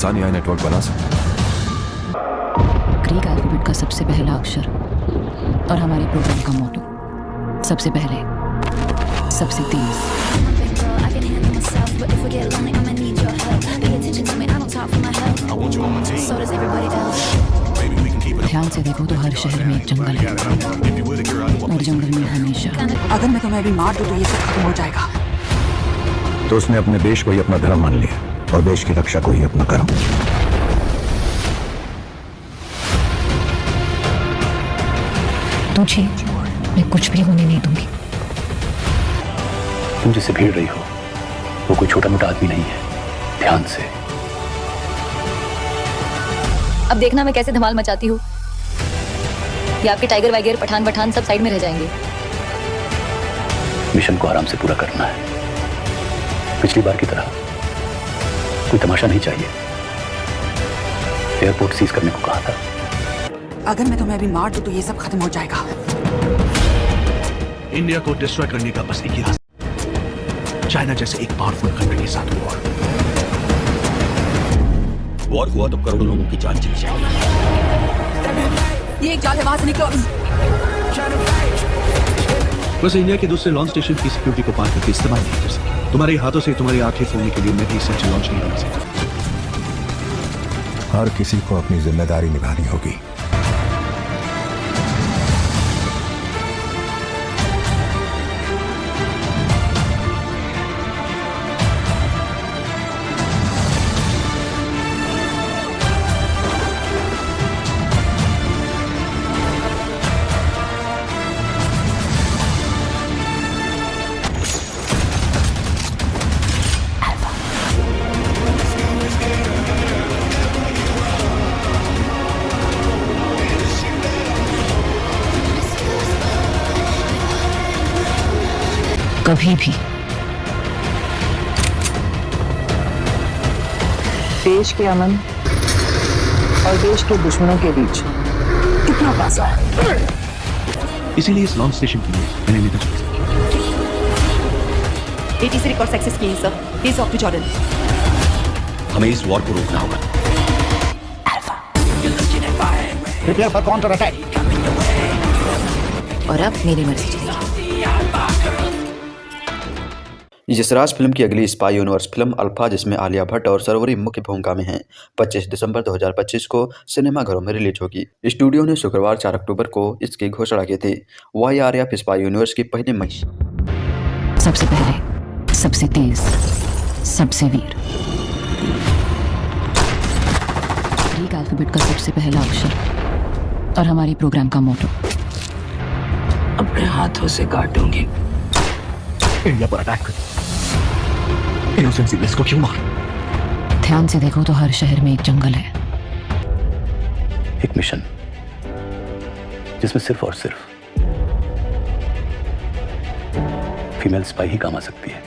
Sania network बना सकते Greek alphabet का सबसे पहला अक्षर और हमारे प्रोग्राम का मोटो सबसे पहले सबसे तेज। ध्यान से देखो तो हर शहर में एक जंगल है और जंगल में हमेशा। अगर मैं तुम्हें अभी मार दूं तो ये सब खत्म हो जाएगा। तो उसने अपने देश को ही अपना धर्म मान लिया और देश की रक्षा को ही अपना कर्म। तुझे मैं कुछ भी होने नहीं दूंगी। तुम जिसे भीड़ रही हो वो कोई छोटा मोटा आदमी नहीं है। ध्यान से। अब देखना मैं कैसे धमाल मचाती हूँ। ये आपके टाइगर वाइगर पठान पठान सब साइड में रह जाएंगे। मिशन को आराम से पूरा करना है। पिछली बार की तरह कोई तमाशा नहीं चाहिए। एयरपोर्ट सीज करने को कहा था। अगर मैं तुम्हें अभी मार दूं तो ये सब खत्म हो जाएगा। इंडिया को डिस्ट्रॉय करने का बस एक ही रास्ता, चाइना जैसे एक पावरफुल कंट्री के साथ वॉर हुआ तो करोड़ों लोगों की जान चली जाएगी। ये एक जाल है, वहां से निकलो अभी। बस इंडिया के दूसरे लॉन्च स्टेशन की सिक्योरिटी को पार करके इस्तेमाल नहीं कर सके। तुम्हारे हाथों से तुम्हारी आंखें फोड़ने के लिए मैं भी इसे लॉन्च नहीं कर सकता। हर किसी को अपनी जिम्मेदारी निभानी होगी। कभी भी देश के अमन और देश के दुश्मनों के बीच कितना फासला है। इसीलिए इस लॉन्च स्टेशन के लिए मैंने नेता चुना। ATC records access किए sir. He's off to Jordan. हमें इस वॉर को रोकना होगा। Prepare for counter attack. और अब मेरी मर्जी चलेगी। यशराज फिल्म की अगली स्पाई यूनिवर्स फिल्म अल्फा, जिसमें आलिया भट्ट और सरवरी मुख्य भूमिका में हैं, 25 दिसंबर 2025 को सिनेमाघरों में रिलीज होगी। स्टूडियो ने शुक्रवार 4 अक्टूबर को इसकी घोषणा की थी। YRF स्पाई यूनिवर्स की पहली महिला। सबसे पहले सबसे तेज सबसे वीर। ग्रीक अल्फाबेट का सबसे पहला अक्षर और हमारे प्रोग्राम का मोटो अपने हाथों से काटूंगी। इंडिया पर अटैक कर। इनोसेंट सिविलियंस को क्यों मार? ध्यान से देखो तो हर शहर में एक जंगल है। एक मिशन जिसमें सिर्फ और सिर्फ फीमेल स्पाई ही काम आ सकती है।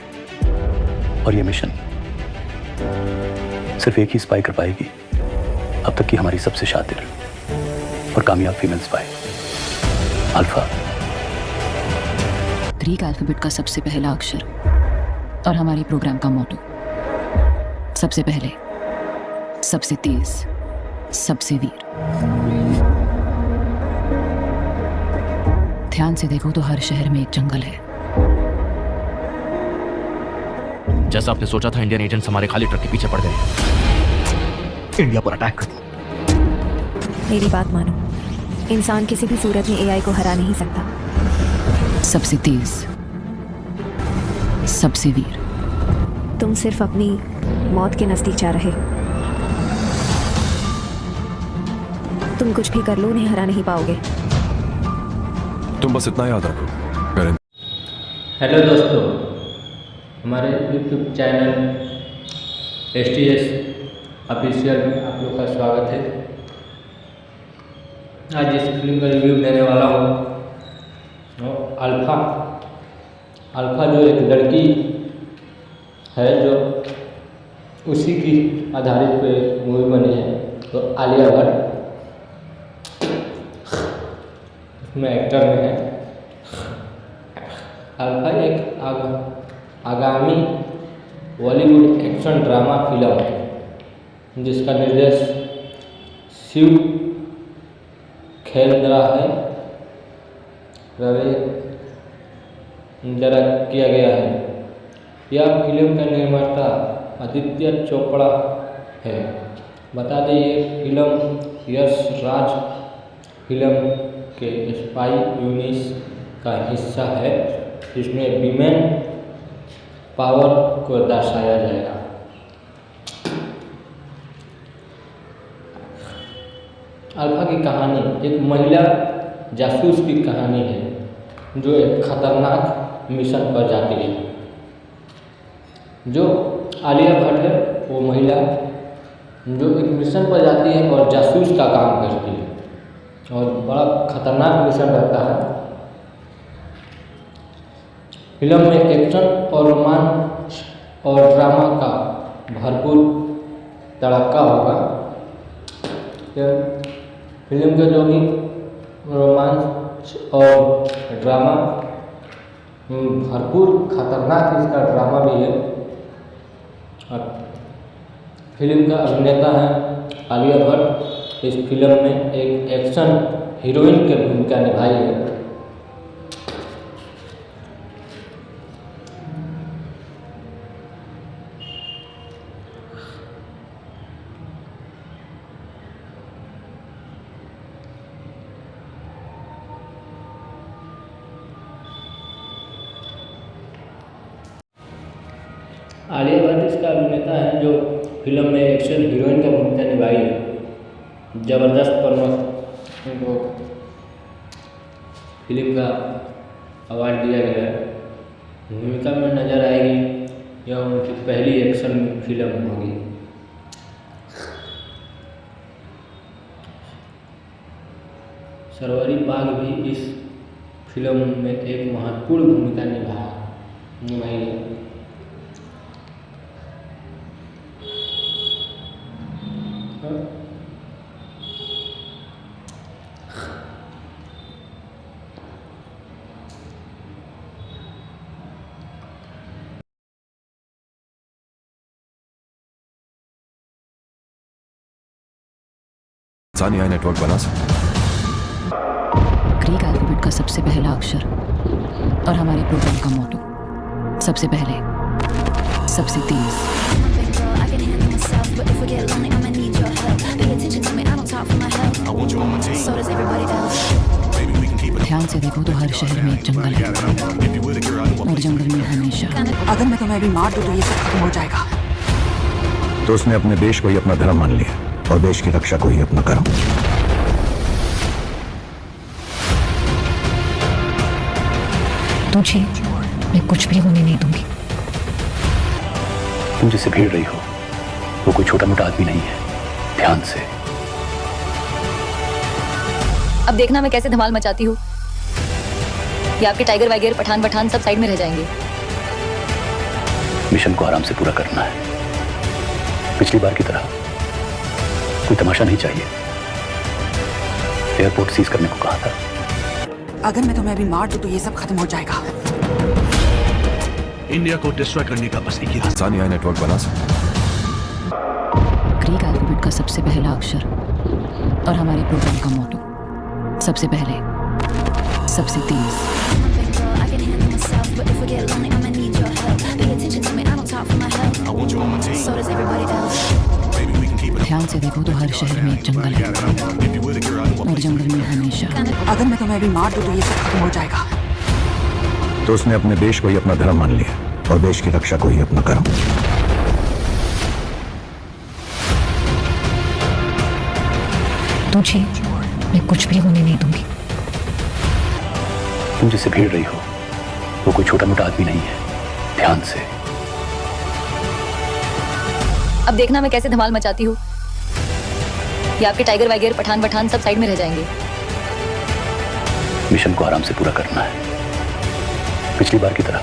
और ये मिशन सिर्फ एक ही स्पाई कर पाएगी, अब तक की हमारी सबसे शातिर और कामयाब female spy, alpha. Greek alphabet का सबसे पहला अक्षर और हमारे प्रोग्राम का मोटो सबसे पहले सबसे तेज सबसे वीर। ध्यान से देखो तो हर शहर में एक जंगल है। जैसा आपने सोचा था, इंडियन एजेंट्स हमारे खाली ट्रक के पीछे पड़ गए। इंडिया पर अटैक कर। मेरी बात मानो, इंसान किसी भी सूरत में AI को हरा नहीं सकता। सबसे तेज सबसे वीर। तुम सिर्फ अपनी मौत के नजदीक जा रहे। तुम कुछ भी कर लो, उन्हें हरा नहीं पाओगे। तुम बस इतना याद रखो। हेलो दोस्तों, हमारे YouTube चैनल STS ऑफिशियल में आप लोग का स्वागत है। आज इस फिल्म का रिव्यू देने वाला हूँ। अल्फा जो एक लड़की है, जो उसी की आधारित पे मूवी बनी है। तो आलिया भट्ट उसमें एक्टर में है। अल्फा एक आगामी बॉलीवुड एक्शन ड्रामा फिल्म है जिसका निर्देश शिव खेलरा है रवि द्वारा किया गया है। यह फिल्म का निर्माता आदित्य चोपड़ा है। बता दें ये फिल्म यश राज फिल्म के स्पाई यूनिस का हिस्सा है, जिसमें विमेन पावर को दर्शाया जाएगा। अल्फा की कहानी एक महिला जासूस की कहानी है जो एक खतरनाक मिशन पर जाती है। जो आलिया भट्ट है वो महिला जो एक मिशन पर जाती है और जासूस का काम करती है और बड़ा खतरनाक मिशन रहता है। फिल्म में एक्शन और रोमांच और ड्रामा का भरपूर तड़का होगा। यह फिल्म का जो भी रोमांच और ड्रामा भरपूर खतरनाक इसका ड्रामा भी है। और फिल्म का अभिनेता है आलिया भट्ट। इस फिल्म में एक एक्शन हीरोइन की भूमिका निभाई है। आलिया भट्ट इसका अभिनेता है जो फिल्म में एक्शन हीरोइन का भूमिका निभाई है। जबरदस्त परफॉर्मेंस इनको फिल्म का अवार्ड दिया गया है। भूमिका में नजर आएगी। यह उनकी पहली एक्शन फिल्म होगी। सरवरी बाग भी इस फिल्म में एक महत्वपूर्ण भूमिका निभाई है। सानिया नेटवर्क बना सकते। ग्रीक अल्फाबेट का सबसे पहला अक्षर और हमारे प्रोग्राम का मोटो सबसे पहले सबसे तेज ध्यान से देखो तो हर शहर में एक जंगल है और जंगल में हमेशा अगर मैं तुम्हें अभी मार दूं तो ये सब खत्म हो जाएगा। तो उसने अपने देश को ही अपना धर्म मान लिया और देश की रक्षा को ही अपना कर्म। तुझे मैं कुछ भी होने नहीं दूंगी। तुम जिससे भिड़ रही हो वो कोई छोटा मोटा आदमी नहीं है। ध्यान से। अब देखना मैं कैसे धमाल मचाती हूँ। ये आपके टाइगर वाइगर पठान सब साइड में रह जाएंगे। मिशन को आराम से पूरा करना है। पिछली बार की तरह कोई तमाशा नहीं चाहिए। एयरपोर्ट सीज करने को कहा था। अगर मैं तुम्हें अभी मार दूं तो ये सब खत्म हो जाएगा। इंडिया को डिस्ट्रॉय करने का बस एक ही रास्ता। सानिया नेटवर्क बना सकते। ग्रीक अल्फाबेट का सबसे पहला अक्षर और हमारे प्रोग्राम का मोटो सबसे पहले सबसे तेज ध्यान से देखो तो हर शहर में एक जंगल है और जंगल में हमेशा अगर मैं तुम्हें अभी मार दूं तो ये सब खत्म हो जाएगा। तो उसने अपने देश को ही अपना धर्म मान लिया और देश की रक्षा को ही अपना कर्म। तुझे मैं कुछ भी होने नहीं दूंगी। तुम जिससे भिड़ रही हो वो कोई छोटा मोटा आदमी नहीं है। ध्यान से। अब देखना मैं कैसे धमाल मचाती हूँ। ये आपके टाइगर वाइगर पठान सब साइड में रह जाएंगे। मिशन को आराम से पूरा करना है। पिछली बार की तरह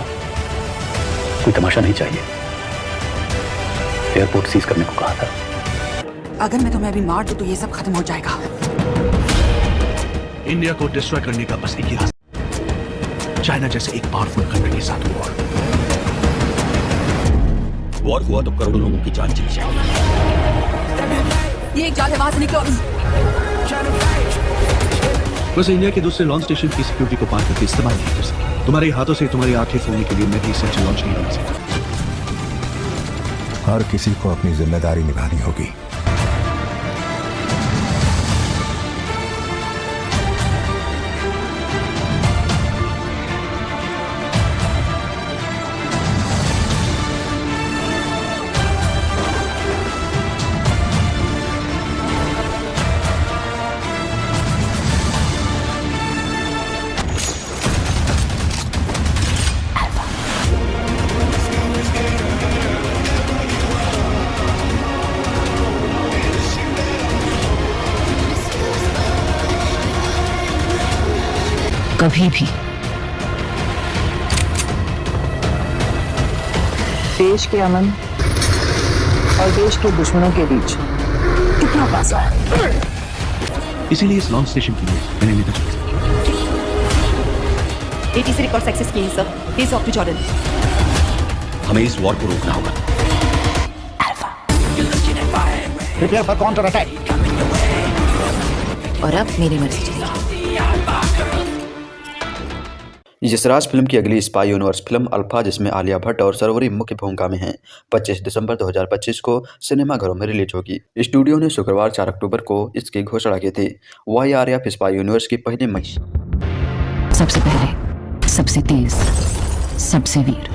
कोई तमाशा नहीं चाहिए। एयरपोर्ट सीज करने को कहा था। अगर मैं तुम्हें अभी मार दूं तो ये सब खत्म हो जाएगा। इंडिया को डिस्ट्रॉय करने का बस एक ही रास्ता। चाइना जैसे एक पावरफुल कंट्री के साथ वॉर हुआ तो करोड़ों लोगों की जान चली जाएगी। एक जाल है, वहां से निकलो। वैसे इंडिया के दूसरे लॉन्च स्टेशन की सिक्योरिटी को पार करके इस्तेमाल नहीं कर सकते। तुम्हारे हाथों से तुम्हारी आंखें फोड़ने के लिए मैं भी सच लॉन्च नहीं कर सकता। हर किसी को अपनी जिम्मेदारी निभानी होगी। कभी भी देश के अमन और देश के दुश्मनों के बीच कितना फासला है। इसीलिए इस लॉन्च स्टेशन के लिए मैंने नेता चुना। ATC रिकॉर्ड एक्सेस किए हैं sir. Please talk to Jordan. हमें इस वॉर को रोकना होगा। Prepare for counter attack. और अब मेरी मर्जी चलेगी। यशराज फिल्म की अगली स्पाई यूनिवर्स फिल्म अल्फा, जिसमें आलिया भट्ट और सरोवरी मुख्य भूमिका में हैं, 25 दिसंबर 2025 को सिनेमाघरों में रिलीज होगी। स्टूडियो ने शुक्रवार 4 अक्टूबर को इसकी घोषणा की थी। YRF स्पाई यूनिवर्स की पहली महिला। सबसे पहले, सबसे तेज, सबसे वीर।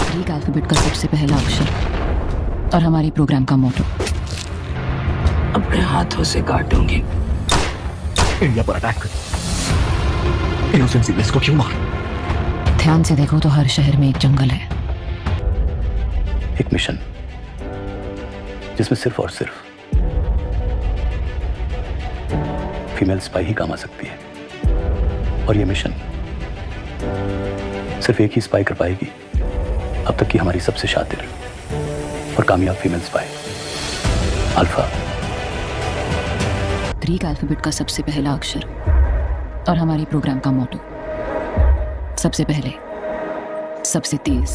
ग्रीक अल्फाबेट का सबसे पहला अक्षर और हमारी प्रोग्राम का मोटो। अपने हाथों से काटूंगी। इंडिया पर अटैक कर। इनोसेंट सिविलियंस को क्यों मार? ध्यान से देखो तो हर शहर में एक जंगल है। एक मिशन जिसमें सिर्फ और सिर्फ फीमेल स्पाई ही काम आ सकती है। और ये मिशन सिर्फ एक ही स्पाई कर पाएगी, अब तक की हमारी सबसे शातिर और कामयाब female spy, alpha. Greek alphabet का सबसे पहला अक्षर और हमारी प्रोग्राम का मोटो। सबसे पहले, सबसे तेज,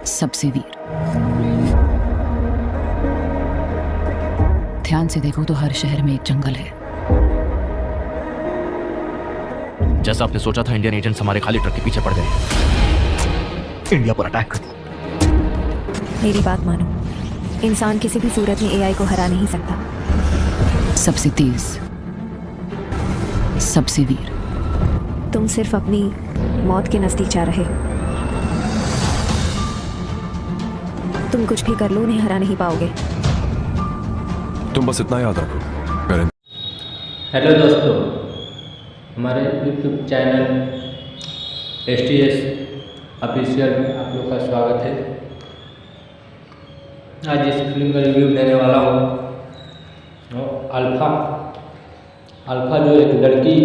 सबसे वीर। ध्यान से देखो तो हर शहर में एक जंगल है। जैसा आपने सोचा था, इंडियन एजेंट्स हमारे खाली ट्रक के पीछे पड़ गए। इंडिया पर अटैक कर। मेरी बात मानो, इंसान किसी भी सूरत में AI को हरा नहीं सकता। सबसे तेज, सबसे वीर। तुम सिर्फ अपनी मौत के नजदीक जा रहे हो। तुम कुछ भी कर लो, उन्हें हरा नहीं पाओगे। तुम बस इतना याद रखो। हेलो दोस्तों, हमारे YouTube चैनल STS ऑफिशियल में आप लोग का स्वागत है। आज इस फिल्म का रिव्यू देने वाला हूँ। अल्फा। अल्फा जो एक लड़की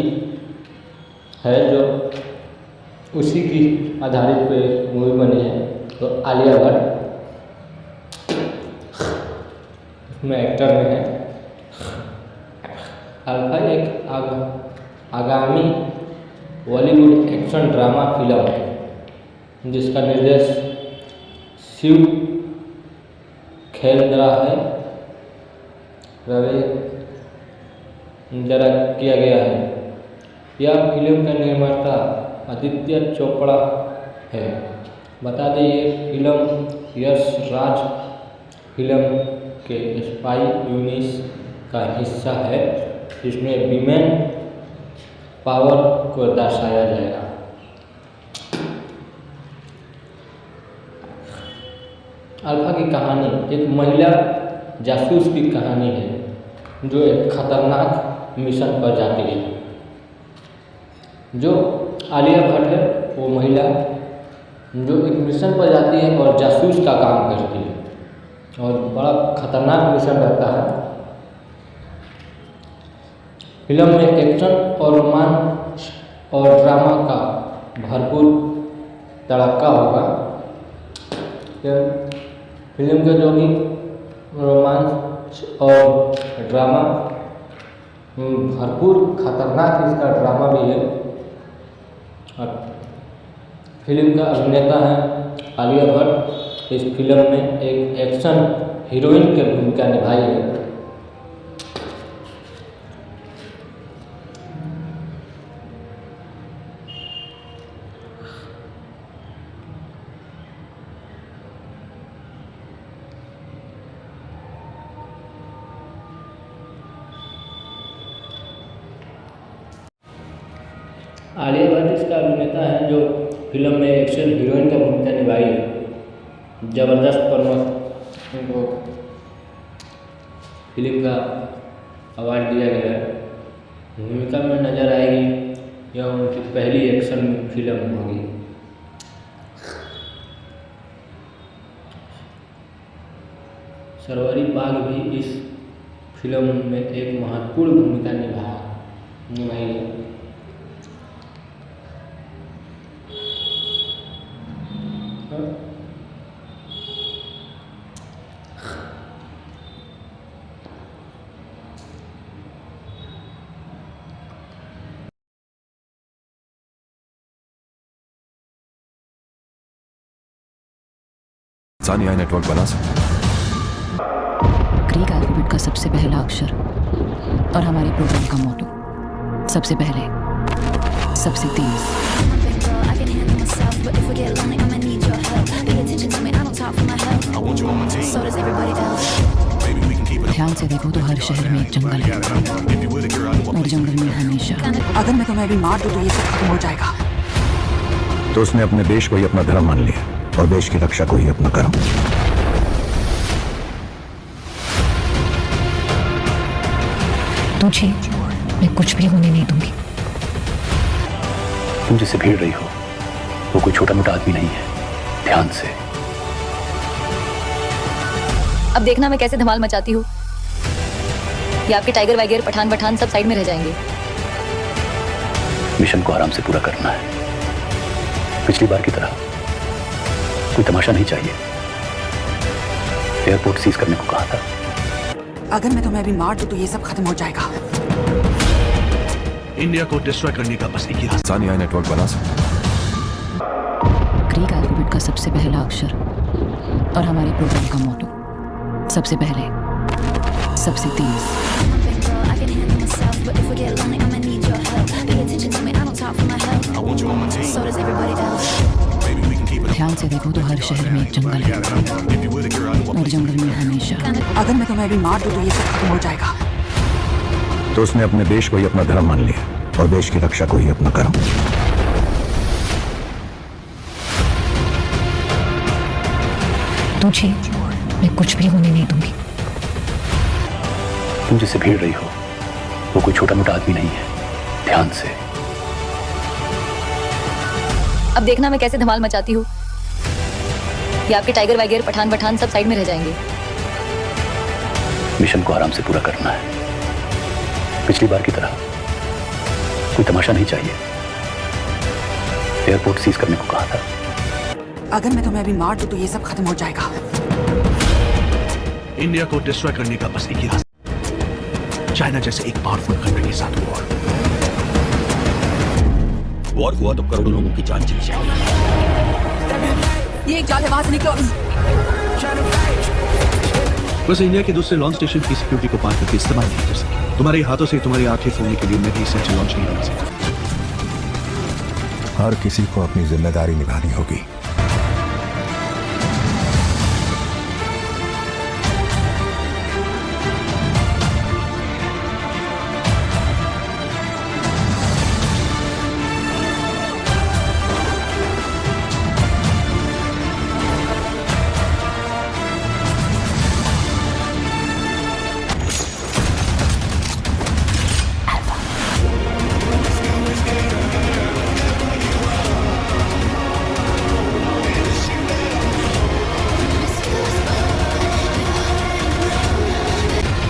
है, जो उसी की आधारित पे मूवी बनी है, तो आलिया भट्ट उसमें एक्टर में है। अल्फा एक आगामी बॉलीवुड एक्शन ड्रामा फिल्म है, जिसका निर्देश शिव खेलंद्रा है रवि जरा किया गया है। यह फिल्म का निर्माता आदित्य चोपड़ा है। बता दें, ये फिल्म यश राज फिल्म के स्पाई यूनिस का हिस्सा है, जिसमें विमेन पावर को दर्शाया जाएगा। अल्फा की कहानी एक महिला जासूस की कहानी है, जो एक खतरनाक मिशन पर जाती है। जो आलिया भट्ट है, वो महिला जो एक मिशन पर जाती है और जासूस का काम करती है, और बड़ा खतरनाक मिशन रहता है। फिल्म में एक्शन और रोमांच और ड्रामा का भरपूर तड़का होगा। फिल्म का जो भी रोमांच और ड्रामा भरपूर खतरनाक इसका ड्रामा भी है। और फिल्म का अभिनेता है आलिया भट्ट। इस फिल्म में एक एक्शन हीरोइन की भूमिका निभाई है। आलिया भट्ट इसका अभिनेता है जो फिल्म में एक्शन हीरोइन का भूमिका निभाई है। जबरदस्त परफॉर्मेंस इनको फिल्म का अवार्ड दिया गया है। भूमिका में नजर आएगी, यह उनकी पहली एक्शन फिल्म होगी। सरवरी बाग भी इस फिल्म में एक महत्वपूर्ण भूमिका निभाई है। सानिया नेटवर्क बना सकते ग्रीक अल्फाबेट का सबसे पहला अक्षर और हमारे प्रोग्राम का मोटो सबसे पहले सबसे तेज। ध्यान से देखो तो हर शहर में एक जंगल है और जंगल में हमेशा। अगर मैं तुम्हें अभी मार दूं तो ये सब खत्म हो जाएगा। तो उसने अपने देश को ही अपना धर्म मान लिया और देश की रक्षा को ही अपना कर्म। तुझे मैं कुछ भी होने नहीं दूंगी। तुम जिससे भिड़ रही हो वो कोई छोटा मोटा आदमी नहीं है। ध्यान से। अब देखना मैं कैसे धमाल मचाती हूँ। ये आपके टाइगर वाइगर पठान पठान सब साइड में रह जाएंगे। मिशन को आराम से पूरा करना है। पिछली बार की तरह कोई तमाशा नहीं चाहिए। एयरपोर्ट सीज करने को कहा था। अगर मैं तुम्हें अभी मार दूं तो ये सब खत्म हो जाएगा। इंडिया को डिस्ट्रॉय करने का बस एक ही रास्ता। सानिया नेटवर्क बना सकते ग्रीक अल्फाबेट का सबसे पहला अक्षर और हमारे प्रोग्राम का मोटो सबसे पहले सबसे तेज। ध्यान से देखो तो हर शहर में एक जंगल है और जंगल में हमेशा। अगर मैं तुम्हें अभी मार दूं तो ये सब खत्म हो जाएगा। तो उसने अपने देश को ही अपना धर्म मान लिया और देश की रक्षा को ही अपना कर्म। तुझे मैं कुछ भी होने नहीं दूंगी। तुम जिससे भिड़ रही हो वो कोई छोटा मोटा आदमी नहीं है। ध्यान से। अब देखना मैं कैसे धमाल मचाती हूँ। ये आपके टाइगर वाइगर पठान पठान सब साइड में रह जाएंगे। मिशन को आराम से पूरा करना है। पिछली बार की तरह कोई तमाशा नहीं चाहिए। एयरपोर्ट सीज करने को कहा था। अगर मैं तुम्हें अभी मार दूं तो ये सब खत्म हो जाएगा। इंडिया को डिस्ट्रॉय करने का बस एक ही रास्ता। चाइना जैसे एक पावरफुल कंट्री के साथ वॉर हुआ तो करोड़ों लोगों की जान चली जाएगी। ये एक जाल है, वहां से निकलो। बस इंडिया के दूसरे लॉन्च स्टेशन की सिक्योरिटी को पार करके इस्तेमाल नहीं कर सके। तुम्हारे हाथों से तुम्हारी आंखें फोड़ने के लिए मैं भी इसे लॉन्च नहीं कर सकता। हर किसी को अपनी जिम्मेदारी निभानी होगी।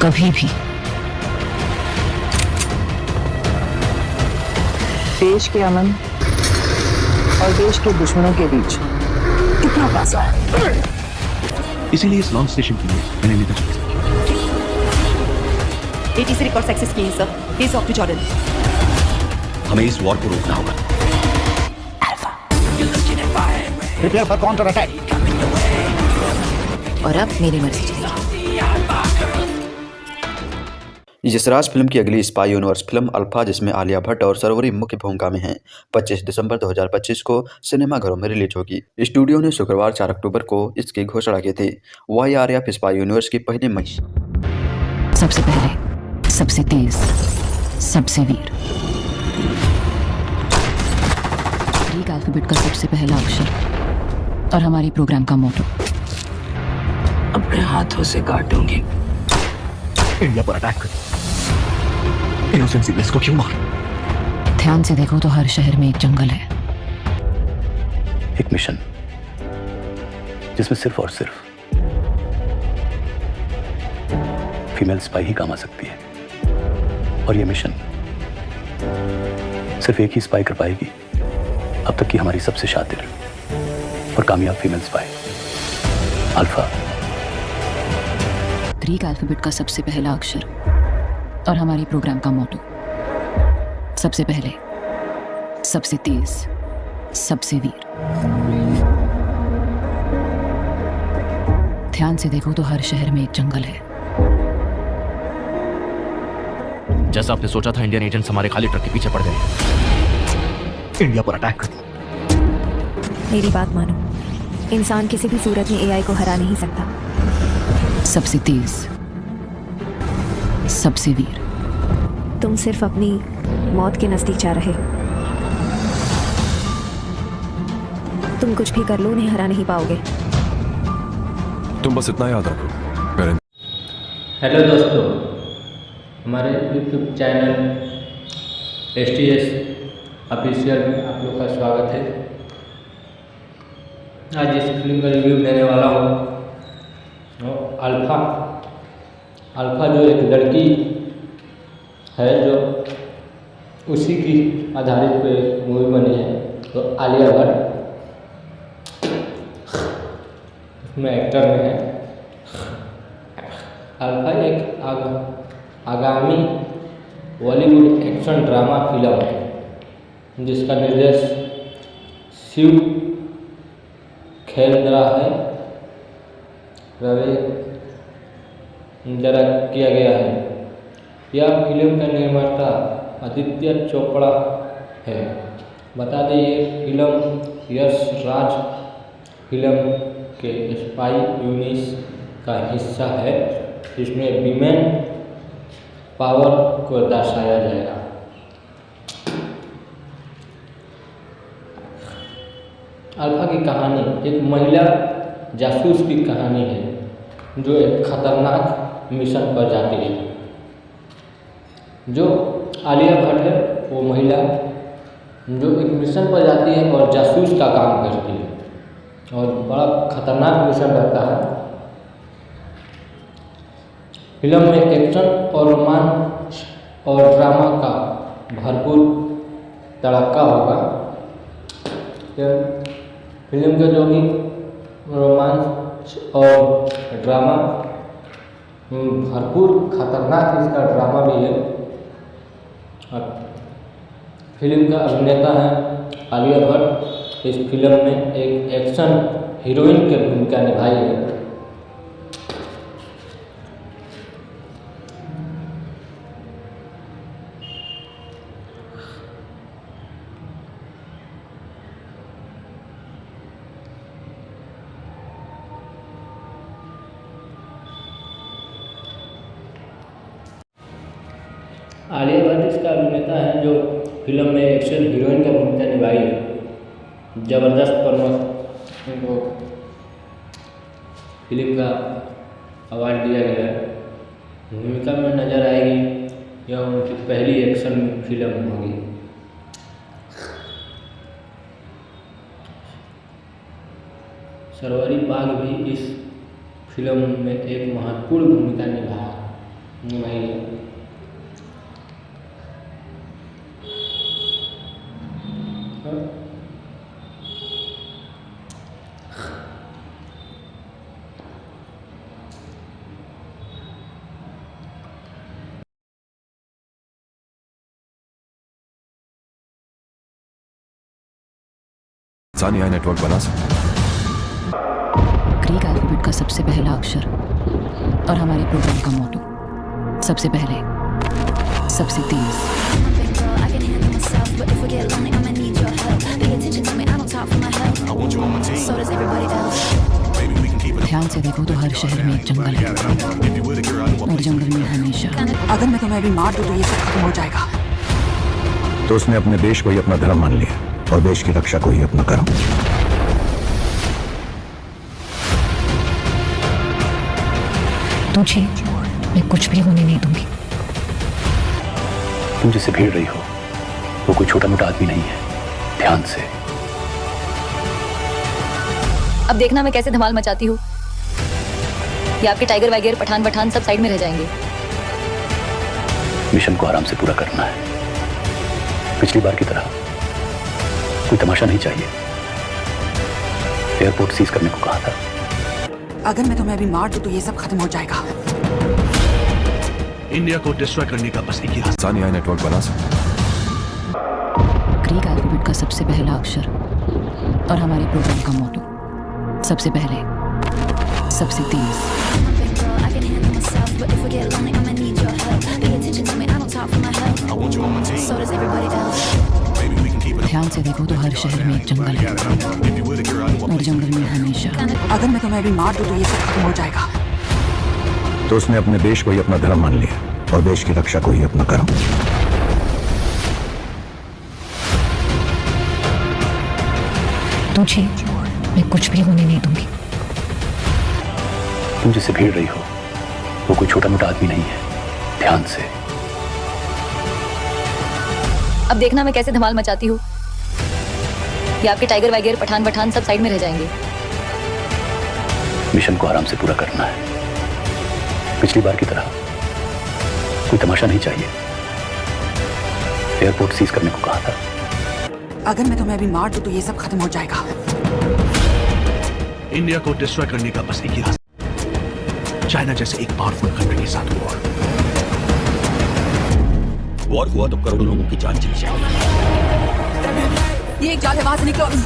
कभी भी देश के अमन और देश के दुश्मनों के बीच कितना फासला है। इसीलिए इस लॉन्च स्टेशन के लिए मैंने नेता चुना। ATC रिकॉर्ड एक्सेस किए sir. He is off to Jordan. हमें इस वॉर को रोकना होगा। Prepare for counter attack. और अब मेरी मर्जी चलेगी। यशराज फिल्म की अगली स्पाई यूनिवर्स फिल्म अल्फा, जिसमें आलिया भट्ट और सरोवरी मुख्य भूमिका में हैं, 25 दिसंबर 2025 को सिनेमाघरों में रिलीज होगी। स्टूडियो ने शुक्रवार 4 अक्टूबर को इसकी घोषणा की थी। वही आलिया स्पाई यूनिवर्स की पहली महिला। सबसे पहले, सबसे तेज, सबसे वीर। ग्रीक अल्फाबेट का सबसे पहला अक्षर और हमारी प्रोग्राम का मोटो। अपने हाथों से काटूंगी। इंडिया पर अटैक कर इनोसेंट सिविलियंस को क्यों मार? ध्यान से देखो तो हर शहर में एक जंगल है। एक मिशन जिसमें सिर्फ और सिर्फ फीमेल स्पाई ही काम आ सकती है, और ये मिशन सिर्फ एक ही स्पाई कर पाएगी, अब तक की हमारी सबसे शातिर और कामयाब female spy, alpha. Greek alphabet का सबसे पहला अक्षर और हमारी प्रोग्राम का मोटो। सबसे पहले, सबसे तेज, सबसे वीर। ध्यान से देखो तो हर शहर में एक जंगल है। जैसा आपने सोचा था, इंडियन एजेंट्स हमारे खाली ट्रक के पीछे पड़ गए। इंडिया पर अटैक कर। मेरी बात मानो, इंसान किसी भी सूरत में एआई को हरा नहीं सकता। सबसे तेज, सबसे वीर। तुम सिर्फ अपनी मौत के नजदीक जा रहे हो। तुम कुछ भी कर लो, उन्हें हरा नहीं पाओगे। तुम बस इतना याद रखो। हेलो दोस्तों, हमारे यूट्यूब चैनल STS ऑफिशियल में आप लोग का स्वागत है। आज इस फिल्म का रिव्यू देने वाला हूँ। अल्फा जो एक लड़की है, जो उसी की आधारित पे मूवी बनी है, तो आलिया भट्ट उसमें एक्टर में है। अल्फा एक आगामी बॉलीवुड एक्शन ड्रामा फिल्म है, जिसका निर्देश शिव खेलंद्रा है द्वारा किया गया है। यह फिल्म का निर्माता आदित्य चोपड़ा है। बता दें, ये फिल्म यश राज फिल्म के स्पाई यूनिवर्स का हिस्सा है, जिसमें विमेन पावर को दर्शाया जाएगा। अल्फा की कहानी एक महिला जासूस की कहानी है, जो एक खतरनाक मिशन पर जाती है। जो आलिया भट्ट है, वो महिला जो एक मिशन पर जाती है और जासूस का काम करती है, और बड़ा खतरनाक मिशन रहता है। फिल्म में एक्शन और रोमांच और ड्रामा का भरपूर तड़का होगा। फिल्म का जो भी रोमांच और ड्रामा भरपूर खतरनाक इसका ड्रामा भी है। और फिल्म का अभिनेता है आलिया भट्ट। इस फिल्म में एक एक्शन हीरोइन की भूमिका निभाई है। आलिया भट्ट इसका अभिनेता है, जो फिल्म में एक्शन हीरोइन का भूमिका निभाई है। ज़बरदस्त प्रमोशन इनको फिल्म का अवार्ड दिया गया है। भूमिका में नजर आएगी, यह उनकी पहली एक्शन फिल्म होगी। सरोवरी बाग भी इस फिल्म में एक महत्वपूर्ण भूमिका निभाई है। सानिया नेटवर्क बना सकते। ग्रीक अल्फाबेट का सबसे पहला अक्षर और हमारे प्रोग्राम का मोटो। सबसे पहले, सबसे तेज, ध्यान से देखो तो हर शहर में एक जंगल है और जंगल में हमेशा। अगर मैं तुम्हें अभी मार दूं तो ये सब खत्म हो जाएगा। तो उसने अपने देश को ही अपना धर्म मान लिया और देश की रक्षा को ही अपना कर्म। तुझे मैं कुछ भी होने नहीं दूंगी। तुम जिसे भीड़ रही हो वो कोई छोटा मोटा आदमी नहीं है। ध्यान से। अब देखना मैं कैसे धमाल मचाती हूँ। ये आपके टाइगर वाइगर पठान पठान सब साइड में रह जाएंगे। मिशन को आराम से पूरा करना है। पिछली बार की तरह कोई तमाशा नहीं चाहिए। एयरपोर्ट सीज करने को कहा था। अगर मैं तुम्हें अभी मार दूं तो ये सब खत्म हो जाएगा। इंडिया को डिस्ट्रॉय करने का बस एक ही रास्ता। इंसानी AI नेटवर्क बना सकते। ग्रीक अल्फाबेट का सबसे पहला अक्षर और हमारे प्रोग्राम का मोटो, सबसे पहले सबसे तेज। ध्यान से देखो तो हर शहर में एक जंगल है और जंगल में हमेशा। अगर मैं तुम्हें अभी मार दूं तो ये सब खत्म हो जाएगा। तो उसने अपने देश को ही अपना धर्म मान लिया और देश की रक्षा को ही अपना कर्म। तुझे मैं कुछ भी होने नहीं दूंगी। तुम जिसे भीड़ रही हो वो कोई छोटा मोटा आदमी नहीं है। ध्यान से। अब देखना मैं कैसे धमाल मचाती हूँ। ये आपके टाइगर वाइगर पठान पठान सब साइड में रह जाएंगे। मिशन को आराम से पूरा करना है। पिछली बार की तरह कोई तमाशा नहीं चाहिए। एयरपोर्ट सीज करने को कहा था। अगर मैं तुम्हें अभी मार दूं तो ये सब खत्म हो जाएगा। इंडिया को डिस्ट्रॉय करने का बस एक ही रास्ता। चाइना जैसे एक पावरफुल कंट्री के साथ वॉर हुआ तो करोड़ों लोगों की जान चली जाएगी। ये एक जाल है, वहां से निकलो अभी।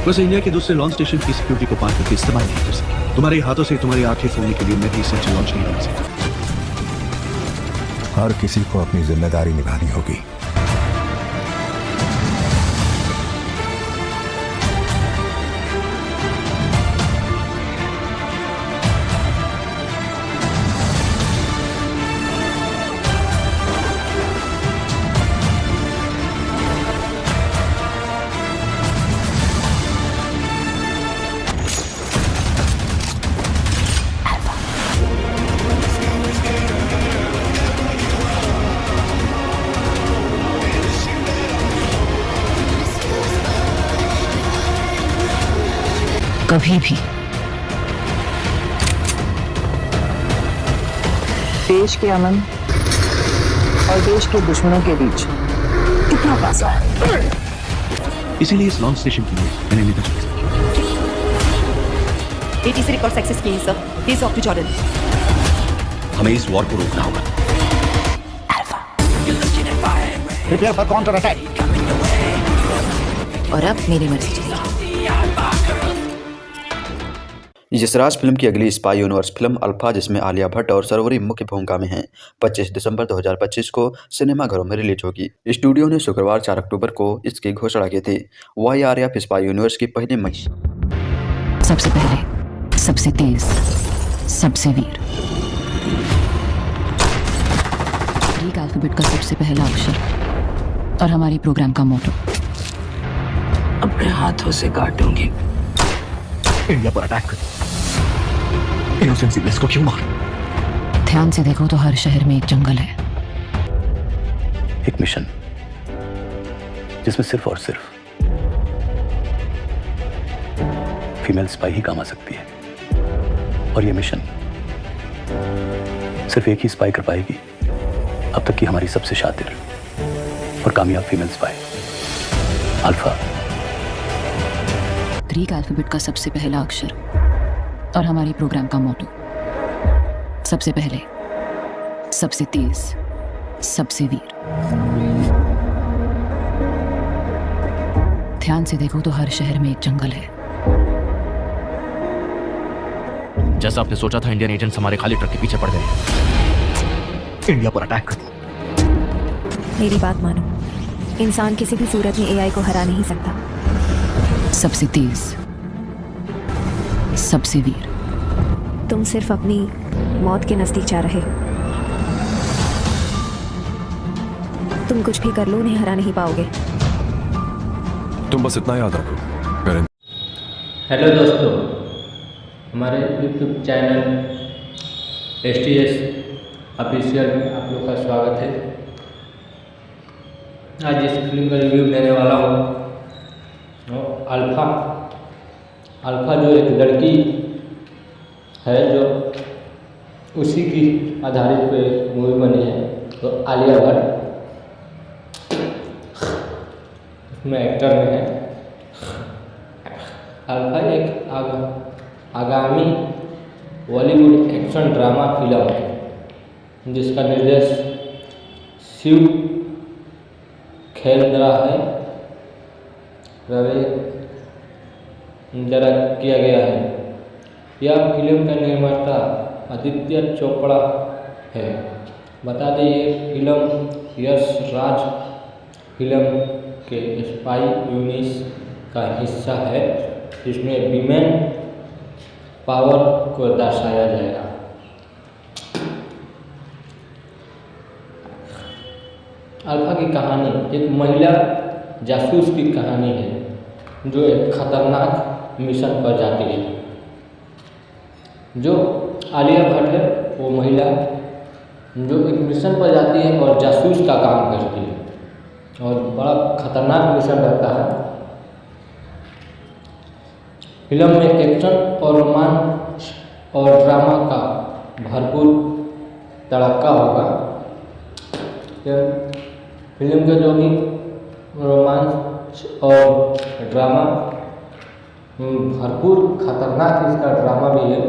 बस इंडिया के दूसरे लॉन्च स्टेशन की सिक्योरिटी को पार करके इस्तेमाल नहीं कर सके। तुम्हारे हाथों से तुम्हारी आंखें फोड़ने के लिए मैं भी इसे लॉन्च नहीं कर सकता। हर किसी को अपनी जिम्मेदारी निभानी होगी। कभी भी देश के अमन और देश के दुश्मनों के बीच कितना फासला है। इसीलिए इस लॉन्च स्टेशन के लिए मैंने नेता चुना। ATC रिकॉर्ड एक्सेस किए sir. He is off to Jordan. हमें इस वॉर को रोकना होगा। Prepare for counter attack. और अब मेरी मर्जी चलेगी। यशराज फिल्म की अगली स्पाई यूनिवर्स फिल्म अल्फा, जिसमें आलिया भट्ट और सरवरी मुख्य भूमिका में हैं, 25 दिसंबर 2025 को सिनेमाघरों में रिलीज होगी। स्टूडियो ने शुक्रवार 4 अक्टूबर को इसकी घोषणा की थी। YRF स्पाई यूनिवर्स की पहली महिला। सबसे पहले, सबसे तेज, सबसे वीर। ग्रीक अल्फाबेट का सबसे पहला अक्षर और हमारी प्रोग्राम का मोटो। अपने हाथों से काटूंगी। इंडिया पर अटैक कर। इनोसेंट सिविलियंस को क्यों मार? ध्यान से देखो तो हर शहर में एक जंगल है। एक मिशन जिसमें सिर्फ और सिर्फ फीमेल स्पाई ही काम आ सकती है। और ये मिशन सिर्फ एक ही स्पाई कर पाएगी, अब तक की हमारी सबसे शातिर और कामयाब female spy, alpha. Greek alphabet का सबसे पहला अक्षर और हमारी प्रोग्राम का मोटो, सबसे पहले, सबसे तेज, सबसे वीर। ध्यान से देखो तो हर शहर में एक जंगल है। जैसा आपने सोचा था, इंडियन एजेंट्स हमारे खाली ट्रक के पीछे पड़ गए। इंडिया पर अटैक कर दिया। मेरी बात मानो, इंसान किसी भी सूरत में एआई को हरा नहीं सकता। सबसे तेज, सबसे वीर। तुम सिर्फ अपनी मौत के नजदीक जा रहे हो। तुम कुछ भी कर लो, उन्हें हरा नहीं पाओगे। तुम बस इतना याद रखो, मेरे हेलो दोस्तों, हमारे यूट्यूब चैनल STS ऑफिशियल में आप लोग का स्वागत है। आज इस फिल्म का रिव्यू देने वाला हूँ। अल्फा जो एक लड़की है, जो उसी की आधारित पे मूवी बनी है, तो आलिया भट्ट उसमें एक्टर में है। अल्फा एक आगामी बॉलीवुड एक्शन ड्रामा फिल्म है, जिसका निर्देश शिव खेलंद्रा है रवि द्वारा किया गया है। यह फिल्म का निर्माता आदित्य चोपड़ा है। बता दें, ये फिल्म यश राज फिल्म के स्पाई यूनिट का हिस्सा है, जिसमें विमेन पावर को दर्शाया जाएगा। अल्फा की कहानी एक महिला जासूस की कहानी है, जो एक खतरनाक मिशन पर जाती है। जो आलिया भट्ट है, वो महिला जो एक मिशन पर जाती है और जासूस का काम करती है, और बड़ा खतरनाक मिशन रहता है। फिल्म में एक्शन और रोमांच और ड्रामा का भरपूर तड़का होगा। फिल्म का जो भी रोमांच और ड्रामा भरपूर खतरनाक इसका ड्रामा भी है।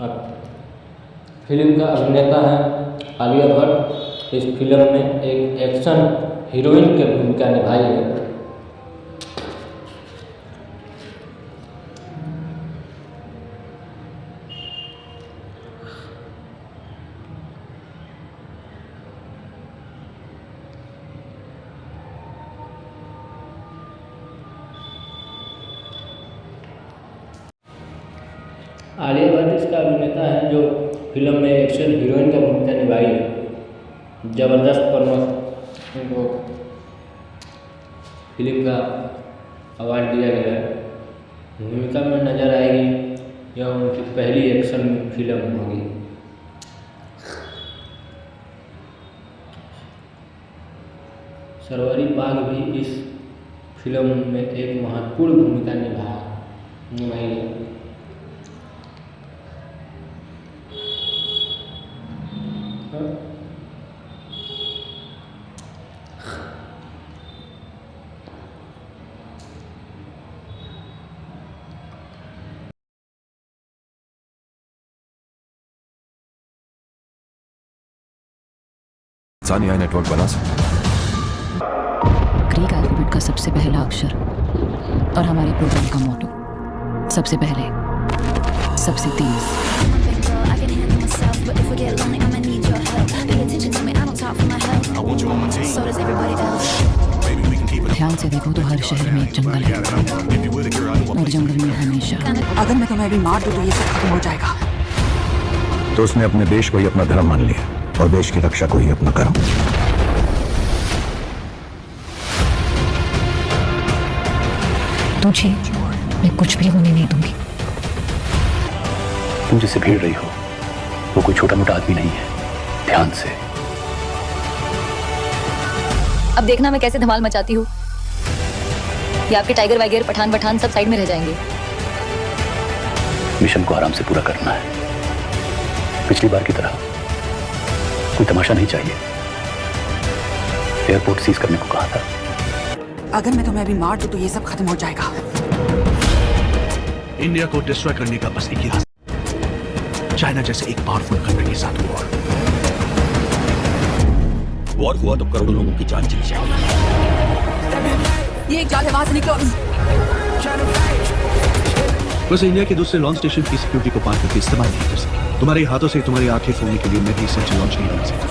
और फिल्म का अभिनेता है आलिया भट्ट। इस फिल्म में एक एक्शन हीरोइन की भूमिका निभाई है। आलिया भट्ट इसका अभिनेता है, जो फिल्म में एक्शन हीरोइन का भूमिका निभाई है। जबरदस्त परफॉर्मेंस इनको फिल्म का अवार्ड दिया गया है। भूमिका में नजर आएगी, यह उनकी पहली एक्शन फिल्म होगी। सरवरी बाग भी इस फिल्म में एक महत्वपूर्ण भूमिका निभाई है। इंसान AI नेटवर्क बना सकता। ग्रीक अल्फाबेट का सबसे पहला अक्षर और हमारे प्रोग्राम का मोटो, सबसे पहले, सबसे तेज। ध्यान से देखो तो हर शहर में एक जंगल है, और जंगल में हमेशा। अगर मैं तुम्हें अभी मार दूं तो ये सब खत्म हो जाएगा। तो उसने अपने देश को ही अपना धर्म मान लिया और देश की रक्षा को ही अपना कर्म। तुझे मैं कुछ भी होने नहीं दूंगी। तुम जिससे भिड़ रही हो, वो कोई छोटा मोटा आदमी नहीं है। ध्यान से। अब देखना मैं कैसे धमाल मचाती हूँ। ये आपके टाइगर वाइगर पठान सब साइड में रह जाएंगे। मिशन को आराम से पूरा करना है। पिछली बार की तरह कोई तमाशा नहीं चाहिए। एयरपोर्ट सीज करने को कहा था। अगर मैं तुम्हें अभी मार दूं तो ये सब खत्म हो जाएगा। इंडिया को डिस्ट्रॉय करने का बस एक ही रास्ता, चाइना जैसे एक पावरफुल कंट्री के साथ वॉर हुआ तो करोड़ों लोगों की जान चली जाएगी। ये एक जाल है, वहां से निकलो। वैसे इंडिया के दूसरे लॉन्च स्टेशन की सिक्योरिटी को पार करके इस्तेमाल नहीं कर सकते। तुम्हारे हाथों से तुम्हारी आंखें फोड़ने के लिए मैं भी सेंचुरी लॉन्च नहीं बना सकता।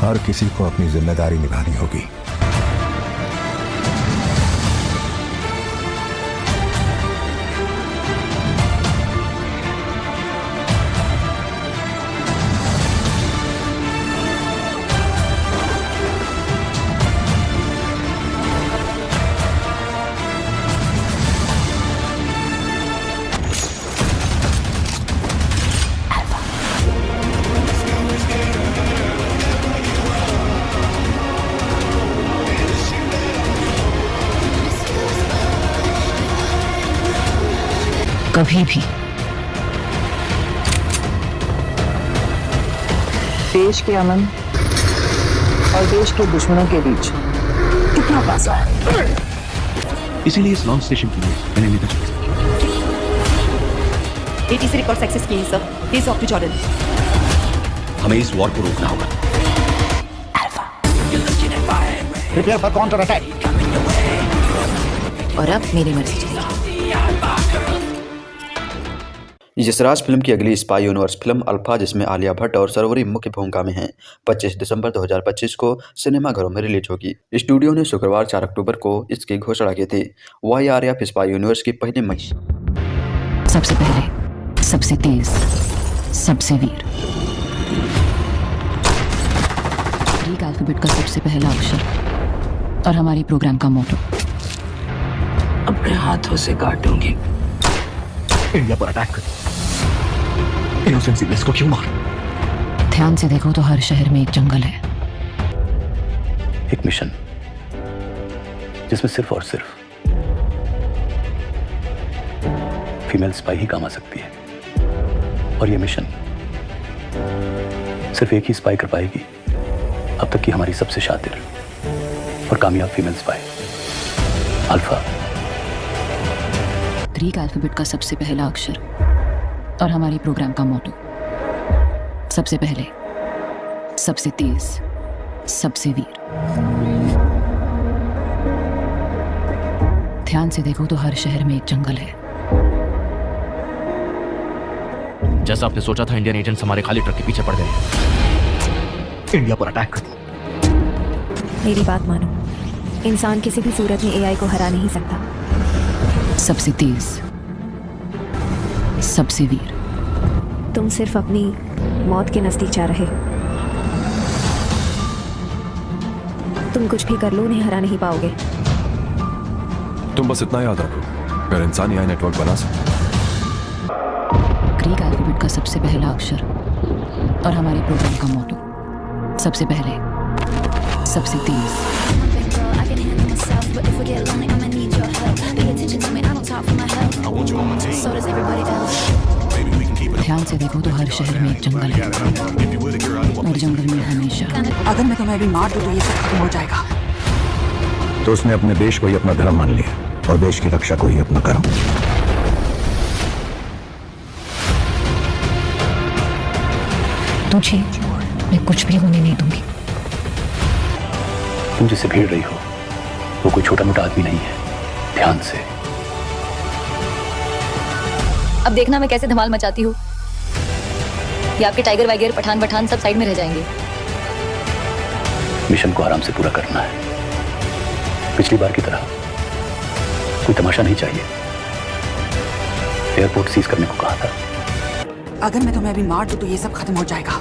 हर किसी को अपनी जिम्मेदारी निभानी होगी। कभी भी देश के अमन और देश के दुश्मनों के बीच कितना फासला है। इसीलिए इस लॉन्च स्टेशन के लिए मैंने नेता चुना। ATC records access किए sir. Please talk to Jordan. हमें इस वॉर को रोकना होगा। Prepare for counter attack. और अब मेरी मर्जी चलेगी। यशराज फिल्म की अगली स्पाई यूनिवर्स फिल्म अल्फा, जिसमें आलिया भट्ट और सरवरी मुख्य भूमिका में हैं, 25 दिसंबर 2025 को सिनेमाघरों में रिलीज होगी। स्टूडियो ने शुक्रवार 4 अक्टूबर को इसकी घोषणा की थी। YRF स्पाई यूनिवर्स की पहली महिला। सबसे पहले, सबसे तेज, सबसे वीर। ग्रीक अल्फाबेट का सबसे पहला अक्षर और हमारी प्रोग्राम का मोटो। अपने हाथों से काटूंगी। इंडिया पर अटैक कर। इनोसेंट सिविलियंस को क्यों मार? ध्यान से देखो तो हर शहर में एक जंगल है। एक मिशन जिसमें सिर्फ और सिर्फ फीमेल स्पाई ही काम आ सकती है, और ये मिशन सिर्फ एक ही स्पाई कर पाएगी, अब तक की हमारी सबसे शातिर और कामयाब female spy, alpha. Greek alphabet का सबसे पहला अक्षर और हमारी प्रोग्राम का मोटो। सबसे पहले, सबसे तेज, सबसे वीर। ध्यान से देखो तो हर शहर में एक जंगल है। जैसा आपने सोचा था, इंडियन एजेंट्स हमारे खाली ट्रक के पीछे पड़ गए। इंडिया पर अटैक कर। मेरी बात मानो, इंसान किसी भी सूरत में AI को हरा नहीं सकता। सबसे तेज, सबसे वीर। तुम सिर्फ अपनी मौत के नजदीक जा रहे हो। तुम कुछ भी कर लो, उन्हें हरा नहीं पाओगे। तुम बस इतना याद रखो, अगर इंसान AI नेटवर्क बना सके। ग्रीक अल्फाबेट का सबसे पहला अक्षर और हमारे प्रोग्राम का मोटो। सबसे पहले, सबसे तेज। ध्यान से देखो तो हर शहर में एक जंगल है, और जंगल में हमेशा। अगर मैं तुम्हें अभी मार दूं तो ये सब खत्म हो जाएगा। तो उसने अपने देश को ही अपना धर्म मान लिया और देश की रक्षा को ही अपना कर्म। तुझे मैं कुछ भी होने नहीं दूंगी। तुम जिससे भिड़ रही हो वो कोई छोटा मोटा आदमी नहीं है। ध्यान से। अब देखना मैं कैसे धमाल मचाती हूँ। ये आपके टाइगर वाइगर पठान वठान सब साइड में रह जाएंगे। मिशन को आराम से पूरा करना है। पिछली बार की तरह कोई तमाशा नहीं चाहिए। एयरपोर्ट सीज करने को कहा था। अगर मैं तुम्हें अभी मार दूं तो ये सब खत्म हो जाएगा।